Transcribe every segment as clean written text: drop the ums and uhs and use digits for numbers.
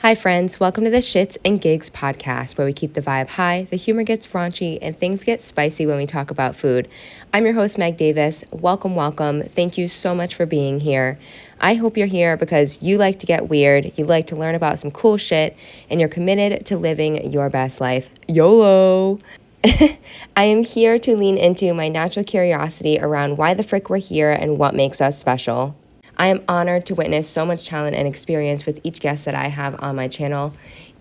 Hi friends, welcome to the Shiits and Gigs podcast where we keep the vibe high, the humor gets raunchy, and things get spicy when we talk about food. I'm your host, Meg Davis. Welcome. Thank you so much for being here. I hope you're here because you like to get weird, you like to learn about some cool shit, and you're committed to living your best life. YOLO! I am here to lean into my natural curiosity around why the frick we're here and what makes us special. I am honored to witness so much talent and experience with each guest that I have on my channel.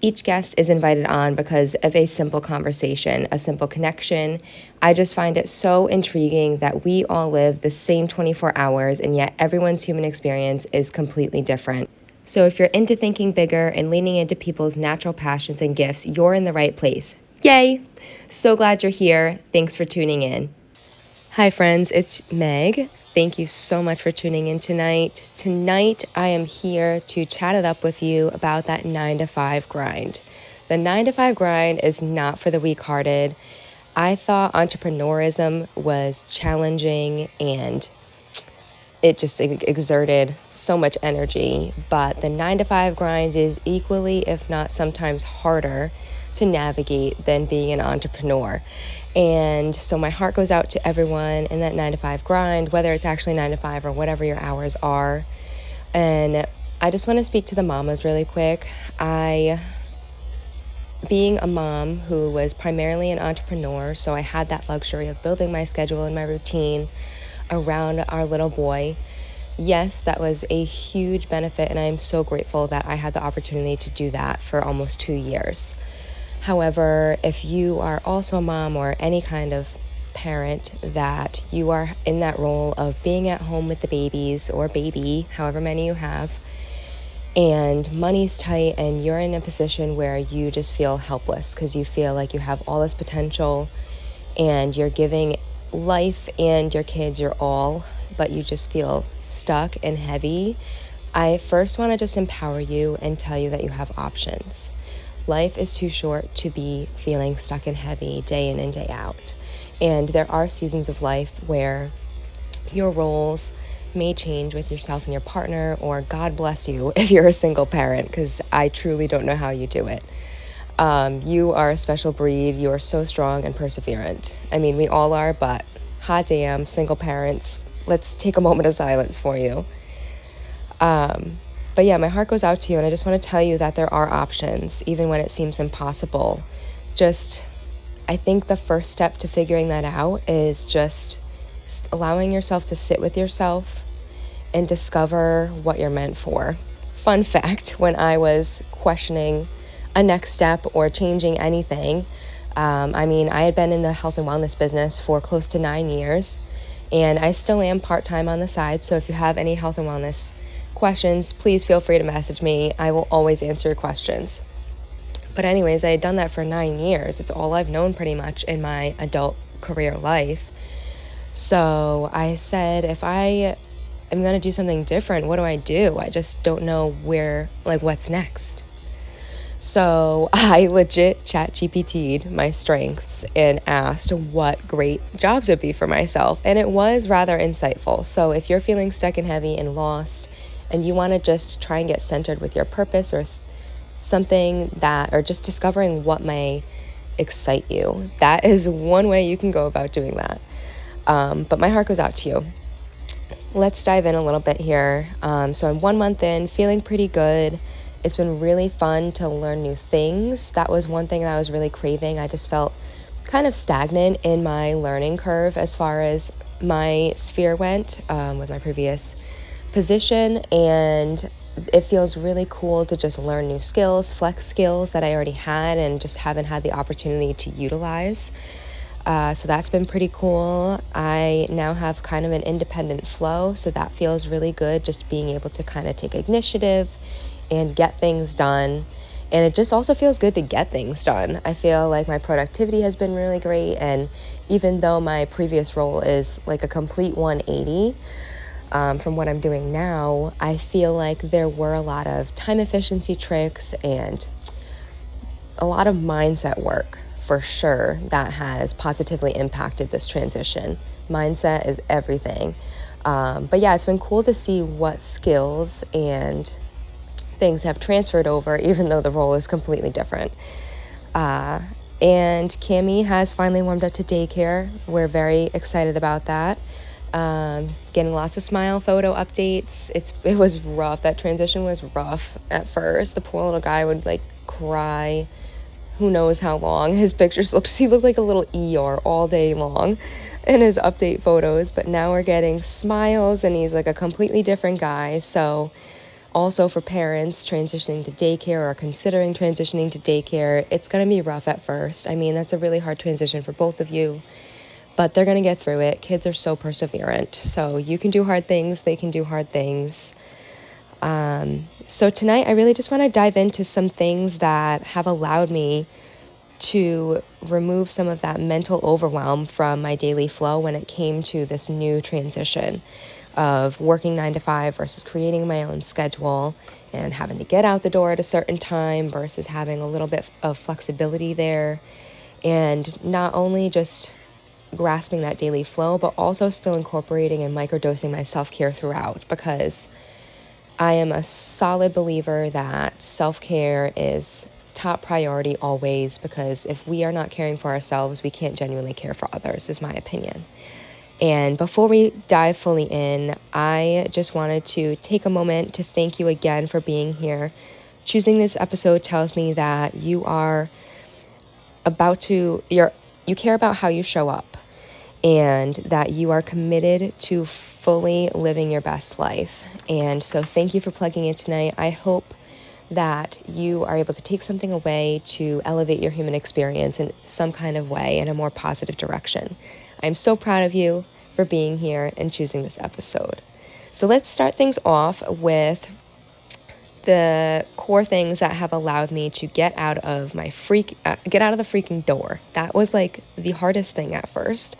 Each guest is invited on because of a simple conversation, a simple connection. I just find it so intriguing that we all live the same 24 hours and yet everyone's human experience is completely different. So if you're into thinking bigger and leaning into people's natural passions and gifts, you're in the right place. Yay! So glad you're here. Thanks for tuning in. Hi friends, it's Meg. Thank you so much for tuning in tonight. Tonight, I am here to chat it up with you about that 9-to-5 grind. The 9-to-5 grind is not for the weak-hearted. I thought entrepreneurism was challenging and it just exerted so much energy, but the 9-to-5 grind is equally, if not sometimes harder, to navigate than being an entrepreneur. And so my heart goes out to everyone in that 9-to-5 grind, whether it's actually 9-to-5 or whatever your hours are. And I just want to speak to the mamas really quick. Being a mom who was primarily an entrepreneur, so I had that luxury of building my schedule and my routine around our little boy. Yes, that was a huge benefit, and I'm so grateful that I had the opportunity to do that for almost 2 years. However, if you are also a mom or any kind of parent that you are in that role of being at home with the babies or baby, however many you have, and money's tight and you're in a position where you just feel helpless because you feel like you have all this potential and you're giving life and your kids your all, but you just feel stuck and heavy, I first want to just empower you and tell you that you have options. Life is too short to be feeling stuck and heavy day in and day out. And there are seasons of life where your roles may change with yourself and your partner, or God bless you if you're a single parent, because I truly don't know how you do it. You are a special breed. You are so strong and perseverant. I mean, we all are, but hot damn, single parents, let's take a moment of silence for you. But yeah, my heart goes out to you, and I just want to tell you that there are options, even when it seems impossible. I think the first step to figuring that out is just allowing yourself to sit with yourself and discover what you're meant for. Fun fact, when I was questioning a next step or changing anything, I had been in the health and wellness business for close to 9 years, and I still am part-time on the side, so if you have any health and wellness questions, please feel free to message me. I will always answer your questions. But anyways, I had done that for 9 years. It's all I've known pretty much in my adult career life. So I said, if I am going to do something different, what do? I just don't know what's next. So I legit ChatGPT'd my strengths and asked what great jobs would be for myself. And it was rather insightful. So if you're feeling stuck and heavy and lost, and you want to just try and get centered with your purpose or or just discovering what may excite you, that is one way you can go about doing that. But my heart goes out to you. Let's dive in a little bit here. So I'm 1 month in, feeling pretty good. It's been really fun to learn new things. That was one thing that I was really craving. I just felt kind of stagnant in my learning curve as far as my sphere went with my previous position, and it feels really cool to just learn new skills, flex skills that I already had and just haven't had the opportunity to utilize. So that's been pretty cool. I now have kind of an independent flow, so that feels really good, just being able to kind of take initiative and get things done. And it just also feels good to get things done. I feel like my productivity has been really great, and even though my previous role is like a complete 180, from what I'm doing now, I feel like there were a lot of time efficiency tricks and a lot of mindset work for sure that has positively impacted this transition. Mindset is everything. But yeah, it's been cool to see what skills and things have transferred over, even though the role is completely different. And Cammie has finally warmed up to daycare. We're very excited about that. Getting lots of smile photo updates. It was rough. That transition was rough at first. The poor little guy would like cry who knows how long. His pictures he looked like a little Eeyore all day long in his update photos, but now we're getting smiles and he's like a completely different guy. So also for parents transitioning to daycare or considering transitioning to daycare, it's going to be rough at first. I mean, that's a really hard transition for both of you, but they're going to get through it. Kids are so perseverant. So you can do hard things, they can do hard things. So tonight I really just want to dive into some things that have allowed me to remove some of that mental overwhelm from my daily flow when it came to this new transition of working 9 to 5 versus creating my own schedule and having to get out the door at a certain time versus having a little bit of flexibility there, and not only just grasping that daily flow, but also still incorporating and microdosing my self-care throughout, because I am a solid believer that self-care is top priority always, because if we are not caring for ourselves, we can't genuinely care for others, is my opinion. And before we dive fully in, I just wanted to take a moment to thank you again for being here. Choosing this episode tells me that you care about how you show up, and that you are committed to fully living your best life. And so thank you for plugging in tonight. I hope that you are able to take something away to elevate your human experience in some kind of way, in a more positive direction. I'm so proud of you for being here and choosing this episode. So let's start things off with the core things that have allowed me to get out of the freaking door. That was like the hardest thing at first.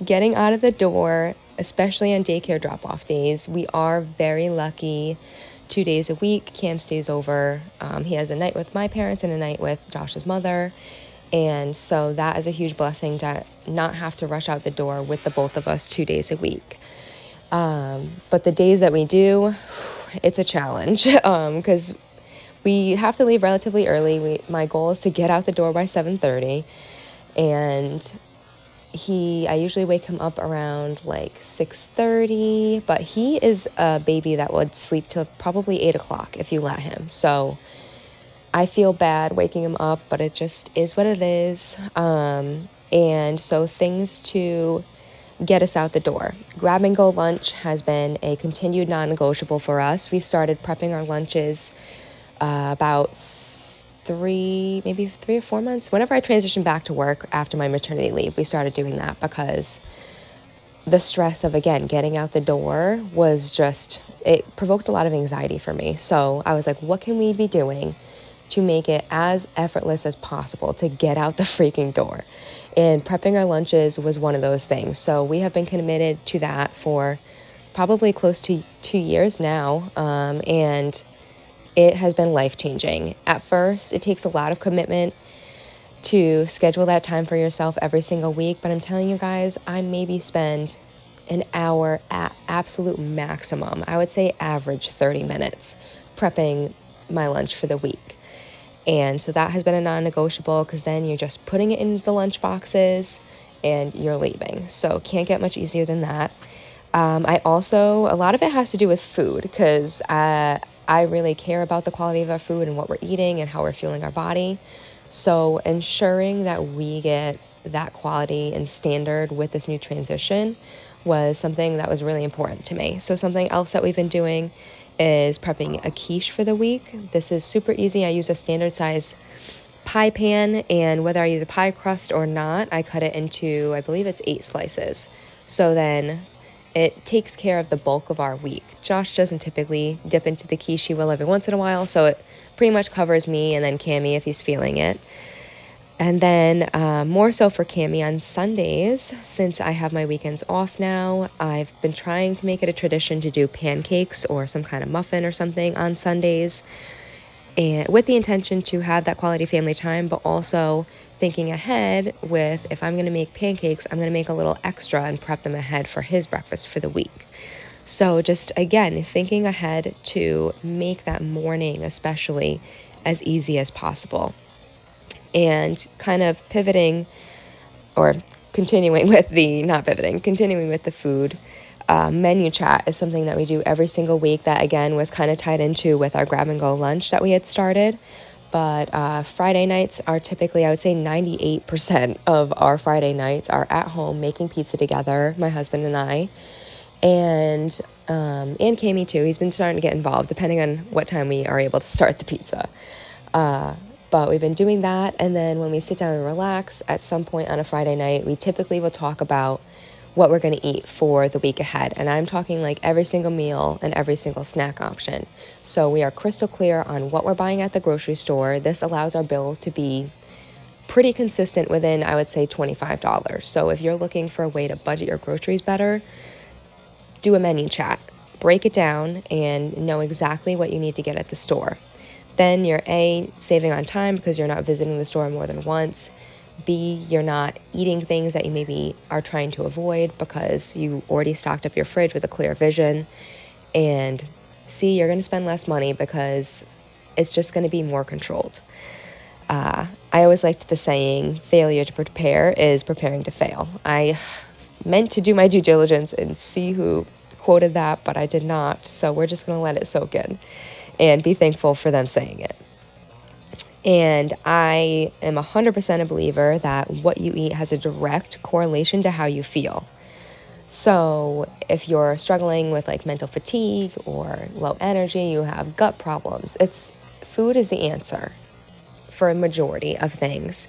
Getting out of the door, especially on daycare drop-off days. We are very lucky. 2 days a week, Cam stays over. He has a night with my parents and a night with Josh's mother. And so that is a huge blessing to not have to rush out the door with the both of us 2 days a week. But the days that we do, it's a challenge because we have to leave relatively early. My goal is to get out the door by 7:30, and I usually wake him up around like 6:30, but he is a baby that would sleep till probably 8 o'clock if you let him. So I feel bad waking him up, but it just is what it is. And so things to get us out the door. Grab and go lunch has been a continued non-negotiable for us. We started prepping our lunches about 3 or 4 months. Whenever I transitioned back to work after my maternity leave, we started doing that because the stress of, again, getting out the door it provoked a lot of anxiety for me. So I was like, what can we be doing to make it as effortless as possible to get out the freaking door? And prepping our lunches was one of those things. So we have been committed to that for probably close to 2 years now. And it has been life-changing. At first, it takes a lot of commitment to schedule that time for yourself every single week. But I'm telling you guys, I maybe spend an hour at absolute maximum. I would say average 30 minutes prepping my lunch for the week. And so that has been a non-negotiable, because then you're just putting it in the lunch boxes and you're leaving. So can't get much easier than that. A lot of it has to do with food, because I really care about the quality of our food and what we're eating and how we're fueling our body. So ensuring that we get that quality and standard with this new transition was something that was really important to me. So something else that we've been doing is prepping a quiche for the week. This is super easy. I use a standard size pie pan, and whether I use a pie crust or not, I cut it into, I believe it's 8 slices. So then it takes care of the bulk of our week. Josh doesn't typically dip into the quiche. He will every once in a while, so it pretty much covers me and then Cammie if he's feeling it. And then more so for Cammie on Sundays, since I have my weekends off now, I've been trying to make it a tradition to do pancakes or some kind of muffin or something on Sundays, and with the intention to have that quality family time, but also thinking ahead with, if I'm going to make pancakes, I'm going to make a little extra and prep them ahead for his breakfast for the week. So just again, thinking ahead to make that morning especially as easy as possible, and kind of pivoting or continuing with the, not pivoting, continuing with the food. Menu chat is something that we do every single week that, again, was kind of tied into with our grab and go lunch that we had started. But Friday nights are typically, I would say 98% of our Friday nights are at home making pizza together, my husband and I. And Cammy too. He's been starting to get involved depending on what time we are able to start the pizza. But we've been doing that, and then when we sit down and relax at some point on a Friday night, we typically will talk about what we're going to eat for the week ahead. And I'm talking like every single meal and every single snack option. So we are crystal clear on what we're buying at the grocery store. This allows our bill to be pretty consistent within, I would say, $25. So if you're looking for a way to budget your groceries better, do a menu chat, break it down, and know exactly what you need to get at the store. Then you're A, saving on time because you're not visiting the store more than once. B, you're not eating things that you maybe are trying to avoid because you already stocked up your fridge with a clear vision. And C, you're going to spend less money because it's just going to be more controlled. I always liked the saying, failure to prepare is preparing to fail. I meant to do my due diligence and see who quoted that, but I did not. So we're just going to let it soak in and be thankful for them saying it. And I am 100% a believer that what you eat has a direct correlation to how you feel. So if you're struggling with like mental fatigue or low energy, you have gut problems, food is the answer for a majority of things.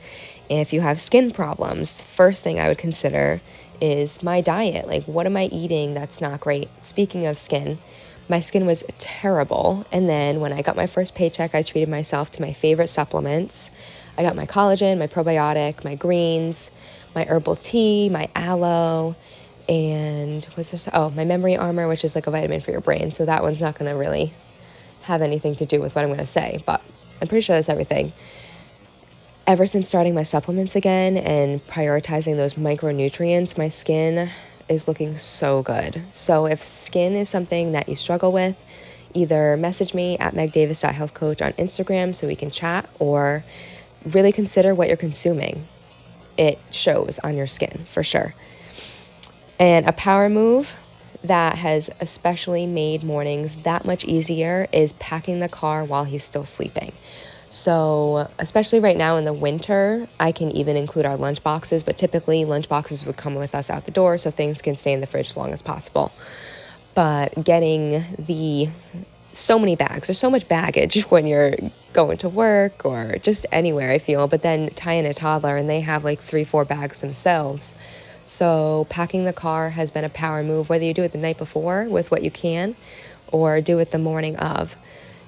And if you have skin problems, the first thing I would consider is my diet. Like, what am I eating that's not great? Speaking of skin, my skin was terrible. And then when I got my first paycheck, I treated myself to my favorite supplements. I got my collagen, my probiotic, my greens, my herbal tea, my aloe, and my memory armor, which is like a vitamin for your brain. So that one's not going to really have anything to do with what I'm going to say, but I'm pretty sure that's everything. Ever since starting my supplements again and prioritizing those micronutrients, my skin is looking so good. So if skin is something that you struggle with, either message me at megdavis.healthcoach on Instagram so we can chat, or really consider what you're consuming. It shows on your skin for sure. And a power move that has especially made mornings that much easier is packing the car while he's still sleeping. So especially right now in the winter, I can even include our lunch boxes, but typically lunch boxes would come with us out the door so things can stay in the fridge as long as possible. But getting so many bags, there's so much baggage when you're going to work or just anywhere, I feel, but then tie in a toddler and they have like 3-4 bags themselves. So packing the car has been a power move, whether you do it the night before with what you can or do it the morning of,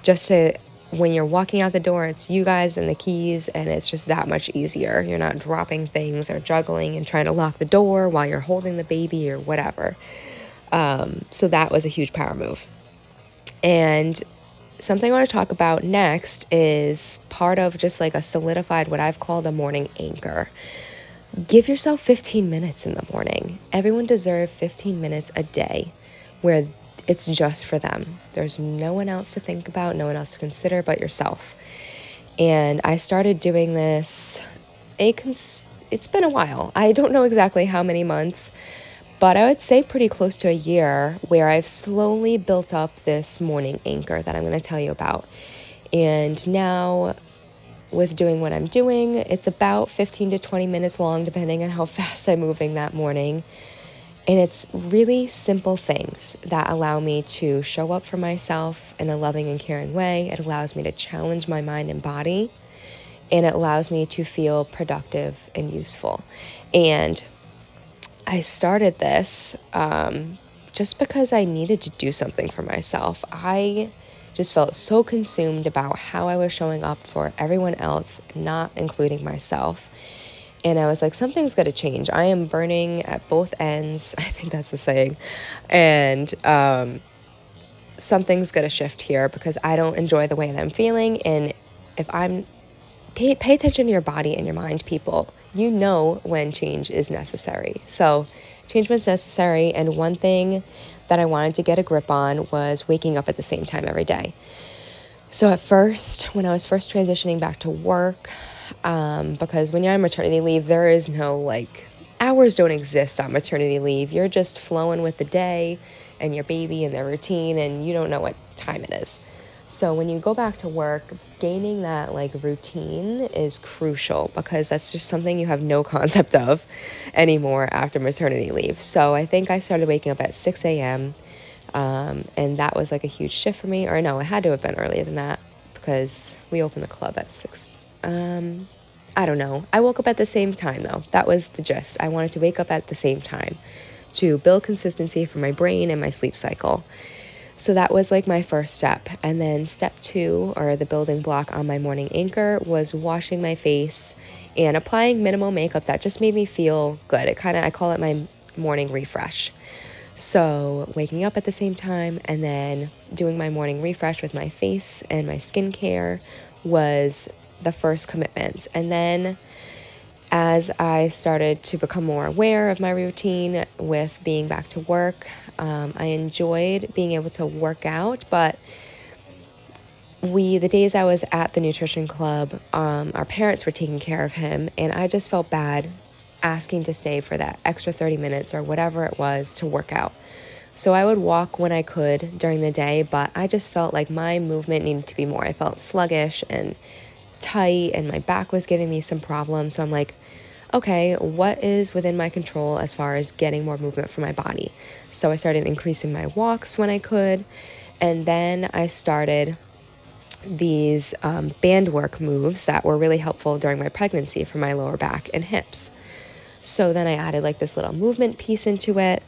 just to, when you're walking out the door, it's you guys and the keys, and it's just that much easier. You're not dropping things or juggling and trying to lock the door while you're holding the baby or whatever. So that was a huge power move. And something I want to talk about next is part of just like a solidified, what I've called a morning anchor. Give yourself 15 minutes in the morning. Everyone deserves 15 minutes a day where it's just for them. There's no one else to think about, no one else to consider but yourself. And I started doing this, it's been a while. I don't know exactly how many months, but I would say pretty close to a year, where I've slowly built up this morning anchor that I'm going to tell you about. And now, with doing what I'm doing, it's about 15 to 20 minutes long, depending on how fast I'm moving that morning. And it's really simple things that allow me to show up for myself in a loving and caring way. It allows me to challenge my mind and body, and it allows me to feel productive and useful. And I started this just because I needed to do something for myself. I just felt so consumed about how I was showing up for everyone else, not including myself. And I was like, something's got to change. I am burning at both ends. I think that's the saying. And something's got to shift here because I don't enjoy the way that I'm feeling. And if pay attention to your body and your mind, people. You know when change is necessary. So change was necessary. And one thing that I wanted to get a grip on was waking up at the same time every day. So at first, when I was first transitioning back to work, because when you're on maternity leave, there is no like, hours don't exist on maternity leave. You're just flowing with the day and your baby and their routine, and you don't know what time it is. So when you go back to work, gaining that like routine is crucial, because that's just something you have no concept of anymore after maternity leave. So I think I started waking up at 6 a.m. And that was like a huge shift for me. Or no, it had to have been earlier than that, because we opened the club at 6. I don't know. I woke up at the same time though. That was the gist. I wanted to wake up at the same time to build consistency for my brain and my sleep cycle. So that was like my first step. And then step 2, or the building block on my morning anchor, was washing my face and applying minimal makeup that just made me feel good. I call it my morning refresh. So waking up at the same time and then doing my morning refresh with my face and my skincare was the first commitments. And then as I started to become more aware of my routine with being back to work, I enjoyed being able to work out, but the days I was at the nutrition club, our parents were taking care of him, and I just felt bad asking to stay for that extra 30 minutes or whatever it was to work out. So I would walk when I could during the day, but I just felt like my movement needed to be more. I felt sluggish and tight, and my back was giving me some problems. So I'm like, okay, what is within my control as far as getting more movement for my body? So I started increasing my walks when I could, and then I started these band work moves that were really helpful during my pregnancy for my lower back and hips. So then I added like this little movement piece into it,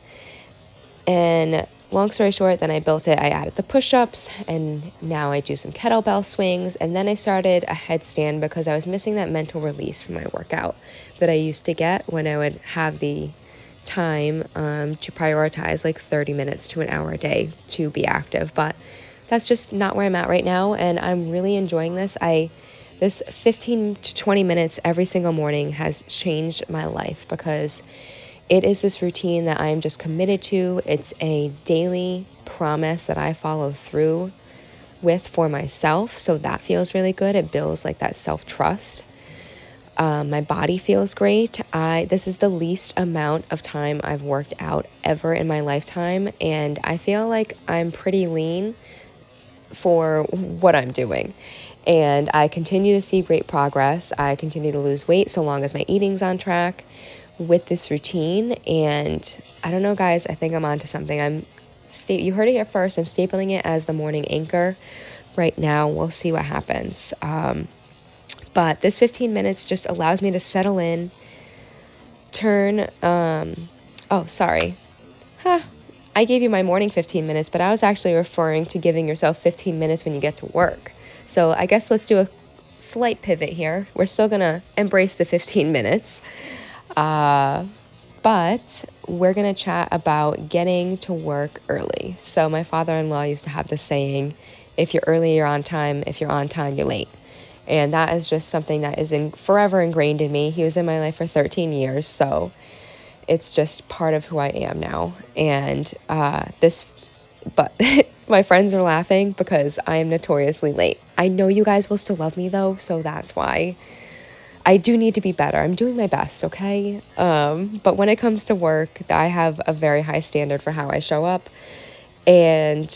and long story short, then I built it. I added the push-ups, and now I do some kettlebell swings, and then I started a headstand because I was missing that mental release from my workout that I used to get when I would have the time to prioritize like 30 minutes to an hour a day to be active. But that's just not where I'm at right now, and I'm really enjoying this. This 15 to 20 minutes every single morning has changed my life, because it is this routine that I am just committed to. It's a daily promise that I follow through with for myself. So that feels really good. It builds like that self-trust. My body feels great. This is the least amount of time I've worked out ever in my lifetime. And I feel like I'm pretty lean for what I'm doing. And I continue to see great progress. I continue to lose weight so long as my eating's on track with this routine. And I don't know, guys, I think I'm onto something. You heard it here first. I'm stapling it as the morning anchor right now. We'll see what happens. But this 15 minutes just allows me to settle in, I gave you my morning 15 minutes, but I was actually referring to giving yourself 15 minutes when you get to work. So I guess let's do a slight pivot here. We're still going to embrace the 15 minutes. But we're going to chat about getting to work early. So my father-in-law used to have this saying, if you're early, you're on time. If you're on time, you're late. And that is just something that is forever ingrained in me. He was in my life for 13 years, so it's just part of who I am now. And but my friends are laughing because I am notoriously late. I know you guys will still love me though, so that's why. I do need to be better. I'm doing my best, okay? But when it comes to work, I have a very high standard for how I show up. And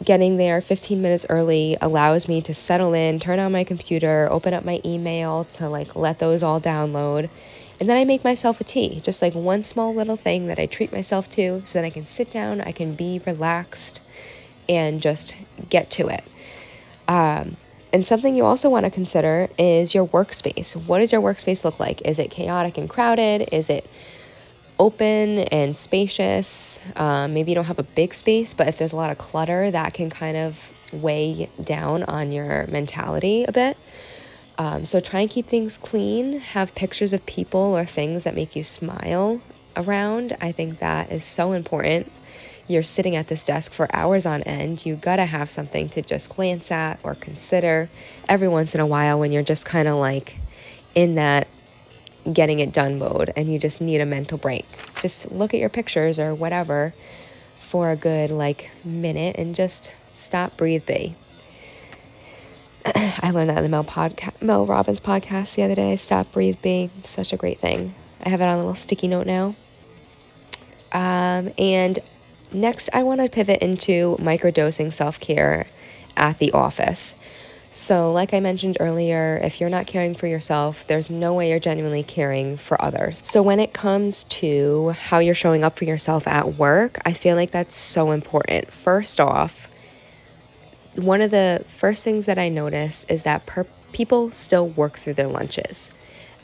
getting there 15 minutes early allows me to settle in, turn on my computer, open up my email to like let those all download. And then I make myself a tea, just like one small little thing that I treat myself to so that I can sit down, I can be relaxed and just get to it. And something you also want to consider is your workspace. What does your workspace look like? Is it chaotic and crowded? Is it open and spacious? Maybe you don't have a big space, but if there's a lot of clutter, that can kind of weigh down on your mentality a bit. So try and keep things clean. Have pictures of people or things that make you smile around. I think that is so important. You're sitting at this desk for hours on end. You gotta have something to just glance at or consider every once in a while when you're just kind of like in that getting it done mode and you just need a mental break. Just look at your pictures or whatever for a good minute and just stop, breathe, be. I learned that in the Mel Robbins podcast the other day. Stop, breathe, be. Such a great thing. I have it on a little sticky note now. And next, I want to pivot into microdosing self-care at the office. So like I mentioned earlier, if you're not caring for yourself, there's no way you're genuinely caring for others. So when it comes to how you're showing up for yourself at work, I feel like that's so important. First off, one of the first things that I noticed is that people still work through their lunches.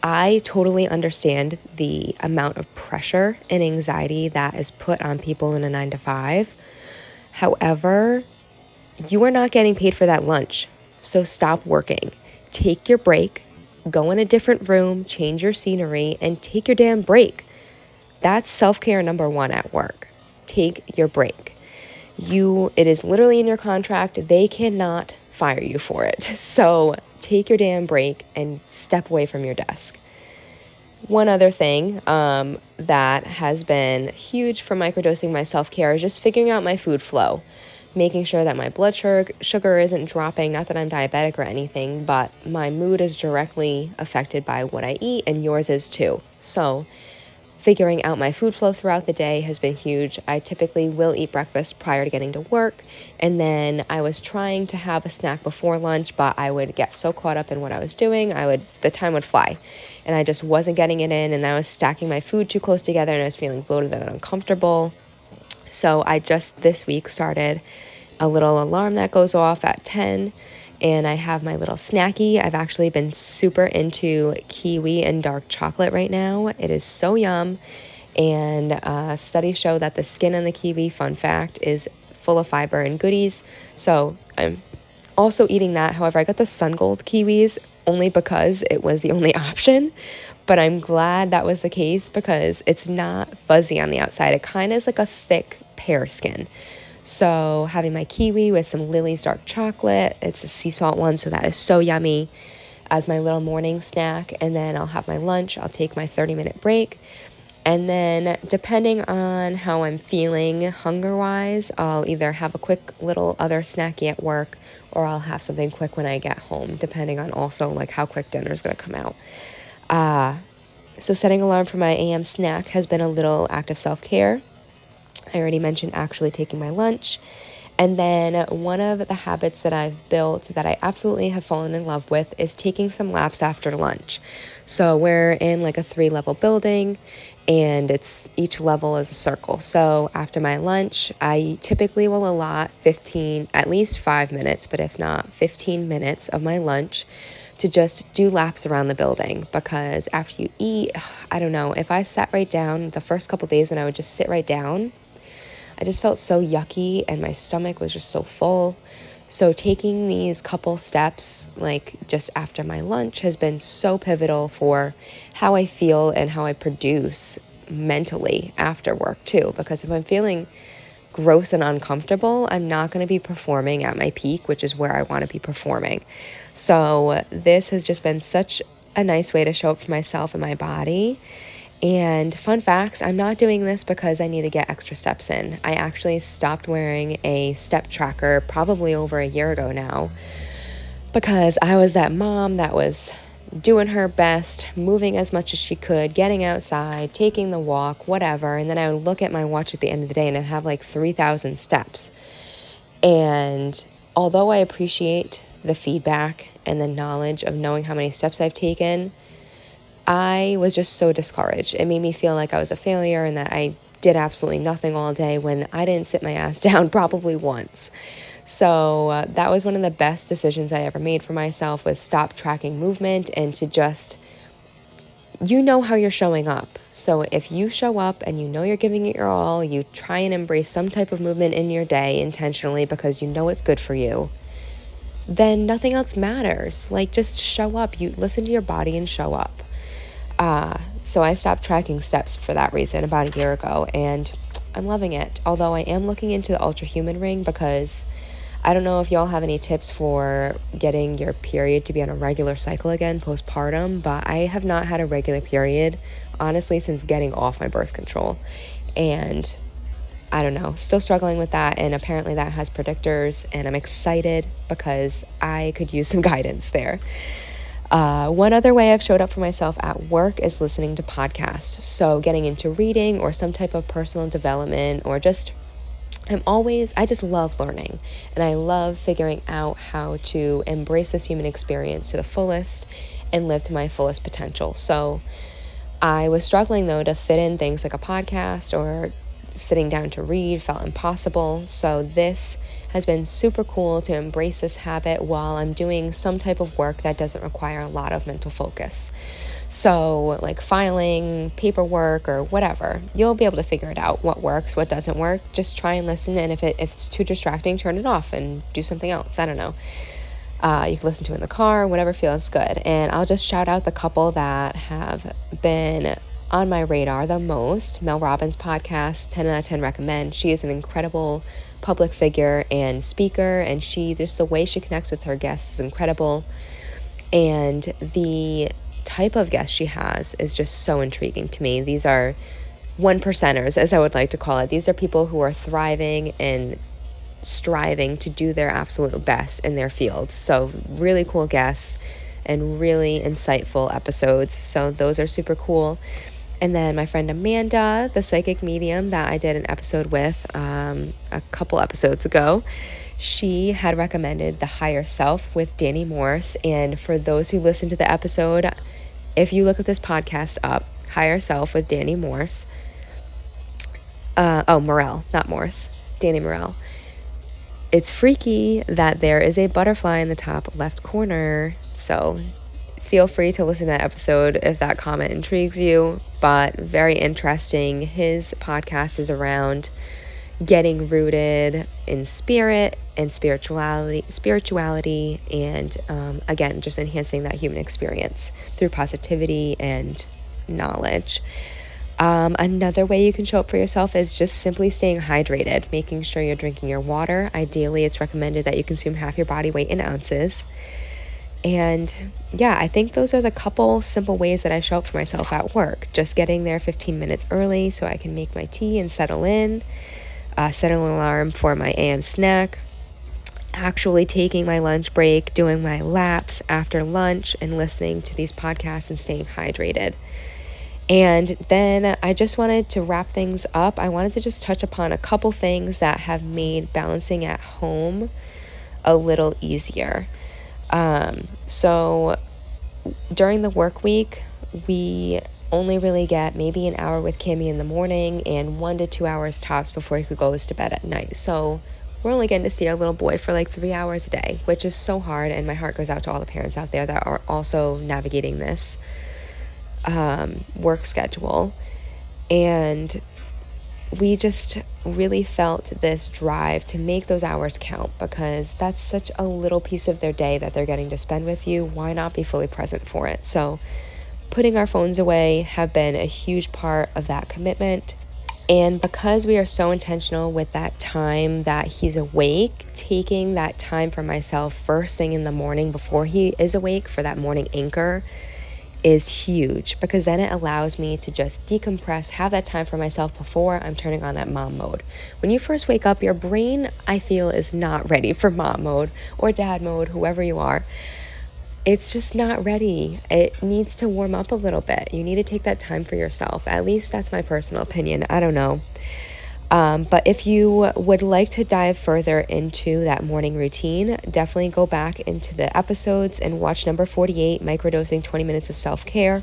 I totally understand the amount of pressure and anxiety that is put on people in a 9-to-5. However, you are not getting paid for that lunch. So stop working. Take your break, go in a different room, change your scenery, and take your damn break. That's self-care number 1 at work. Take your break. It is literally in your contract. They cannot fire you for it. So take your damn break and step away from your desk. One other thing that has been huge for microdosing my self-care is just figuring out my food flow. Making sure that my blood sugar isn't dropping, not that I'm diabetic or anything, but my mood is directly affected by what I eat, and yours is too. So figuring out my food flow throughout the day has been huge. I typically will eat breakfast prior to getting to work, and then I was trying to have a snack before lunch, but I would get so caught up in what I was doing, the time would fly, and I just wasn't getting it in, and I was stacking my food too close together, and I was feeling bloated and uncomfortable. So I just this week started a little alarm that goes off at 10, and I have my little snacky. I've actually been super into kiwi and dark chocolate right now. It is so yum, and studies show that the skin on the kiwi, fun fact, is full of fiber and goodies. So I'm also eating that. However, I got the Sun Gold kiwis only because it was the only option. But I'm glad that was the case because it's not fuzzy on the outside. It kind of is like a thick pear skin. So having my kiwi with some Lily's dark chocolate, it's a sea salt one, so that is so yummy, as my little morning snack. And then I'll have my lunch. I'll take my 30-minute break. And then depending on how I'm feeling hunger-wise, I'll either have a quick little other snacky at work, or I'll have something quick when I get home, depending on also how quick dinner is going to come out. So setting alarm for my AM snack has been a little act of self-care. I already mentioned actually taking my lunch. And then one of the habits that I've built that I absolutely have fallen in love with is taking some laps after lunch. So we're in a 3-level building, and each level is a circle. So after my lunch, I typically will allot at least 5 minutes, but if not 15 minutes of my lunch to just do laps around the building, because after you eat, I don't know, if I sat right down the first couple days when I would just sit right down, I just felt so yucky and my stomach was just so full. So taking these couple steps, just after my lunch, has been so pivotal for how I feel and how I produce mentally after work too. Because if I'm feeling gross and uncomfortable, I'm not going to be performing at my peak, which is where I want to be performing. So this has just been such a nice way to show up for myself and my body. And fun facts, I'm not doing this because I need to get extra steps in. I actually stopped wearing a step tracker probably over a year ago now, because I was that mom that was doing her best, moving as much as she could, getting outside, taking the walk, whatever. And then I would look at my watch at the end of the day and I'd have 3,000 steps. And although I appreciate the feedback and the knowledge of knowing how many steps I've taken, I was just so discouraged. It made me feel like I was a failure and that I did absolutely nothing all day when I didn't sit my ass down probably once. So that was one of the best decisions I ever made for myself, was stop tracking movement and to just, how you're showing up. So if you show up and you're giving it your all, you try and embrace some type of movement in your day intentionally because it's good for you, then nothing else matters. Just show up. You listen to your body and show up. So I stopped tracking steps for that reason about a year ago, and I'm loving it. Although I am looking into the ultra human ring, because I don't know if y'all have any tips for getting your period to be on a regular cycle again postpartum, but I have not had a regular period, honestly, since getting off my birth control. And I don't know, still struggling with that, and apparently that has predictors, and I'm excited because I could use some guidance there. One other way I've showed up for myself at work is listening to podcasts. So getting into reading or some type of personal development, or just I just love learning, and I love figuring out how to embrace this human experience to the fullest and live to my fullest potential. So I was struggling though to fit in things like a podcast, or sitting down to read felt impossible. So this has been super cool to embrace this habit while I'm doing some type of work that doesn't require a lot of mental focus. So like filing, paperwork, or whatever, you'll be able to figure it out, what works, what doesn't work. Just try and listen, and if it's too distracting, turn it off and do something else. I don't know. You can listen to it in the car, whatever feels good. And I'll just shout out the couple that have been on my radar the most. Mel Robbins' podcast, 10 out of 10 recommend. She is an incredible public figure and speaker, and just the way she connects with her guests is incredible. And the type of guest she has is just so intriguing to me. These are one percenters, as I would like to call it. These are people who are thriving and striving to do their absolute best in their fields. So really cool guests and really insightful episodes. So those are super cool. And then my friend Amanda, the psychic medium that I did an episode with a couple episodes ago, she had recommended The Higher Self with Danny Morse. And for those who listened to the episode, if you look at this podcast up, Higher Self with Danny Morse, Morell, not Morse, Danny Morell. It's freaky that there is a butterfly in the top left corner, so feel free to listen to that episode if that comment intrigues you, but very interesting. His podcast is around getting rooted in spirit and spirituality, and again, just enhancing that human experience through positivity and knowledge. Another way you can show up for yourself is just simply staying hydrated, making sure you're drinking your water. Ideally, it's recommended that you consume half your body weight in ounces. And yeah, I think those are the couple simple ways that I show up for myself at work. Just getting there 15 minutes early so I can make my tea and settle in, set an alarm for my AM snack, actually taking my lunch break, doing my laps after lunch, and listening to these podcasts and staying hydrated. And then I just wanted to wrap things up. I wanted to just touch upon a couple things that have made balancing at home a little easier. So during the work week, we only really get maybe an hour with Kimmy in the morning and 1 to 2 hours tops before he goes to bed at night. So we're only getting to see our little boy for like 3 hours a day, which is so hard. And my heart goes out to all the parents out there that are also navigating this work schedule. And we just really felt this drive to make those hours count, because that's such a little piece of their day that they're getting to spend with you. Why not be fully present for it? So putting our phones away have been a huge part of that commitment. And because we are so intentional with that time that he's awake, taking that time for myself first thing in the morning before he is awake for that morning anchor is huge, because then it allows me to just decompress, have that time for myself before I'm turning on that mom mode. When you first wake up, your brain, I feel, is not ready for mom mode or dad mode, whoever you are. It's just not ready. It needs to warm up a little bit. You need to take that time for yourself. At least that's my personal opinion. I don't know. But if you would like to dive further into that morning routine, definitely go back into the episodes and watch number 48, Microdosing 20 Minutes of Self-Care.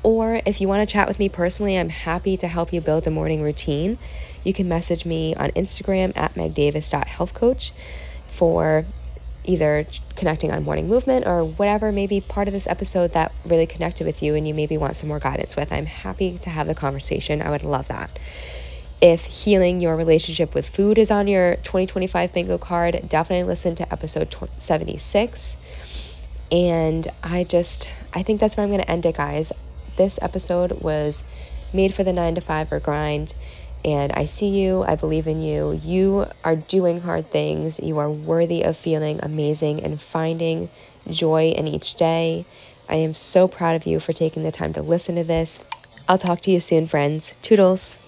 Or if you want to chat with me personally, I'm happy to help you build a morning routine. You can message me on Instagram at megdavis.healthcoach for either connecting on morning movement or whatever may be part of this episode that really connected with you and you maybe want some more guidance with. I'm happy to have the conversation. I would love that. If healing your relationship with food is on your 2025 bingo card, definitely listen to episode 76. And I think that's where I'm going to end it, guys. This episode was made for the 9-to-5 grind. And I see you. I believe in you. You are doing hard things. You are worthy of feeling amazing and finding joy in each day. I am so proud of you for taking the time to listen to this. I'll talk to you soon, friends. Toodles.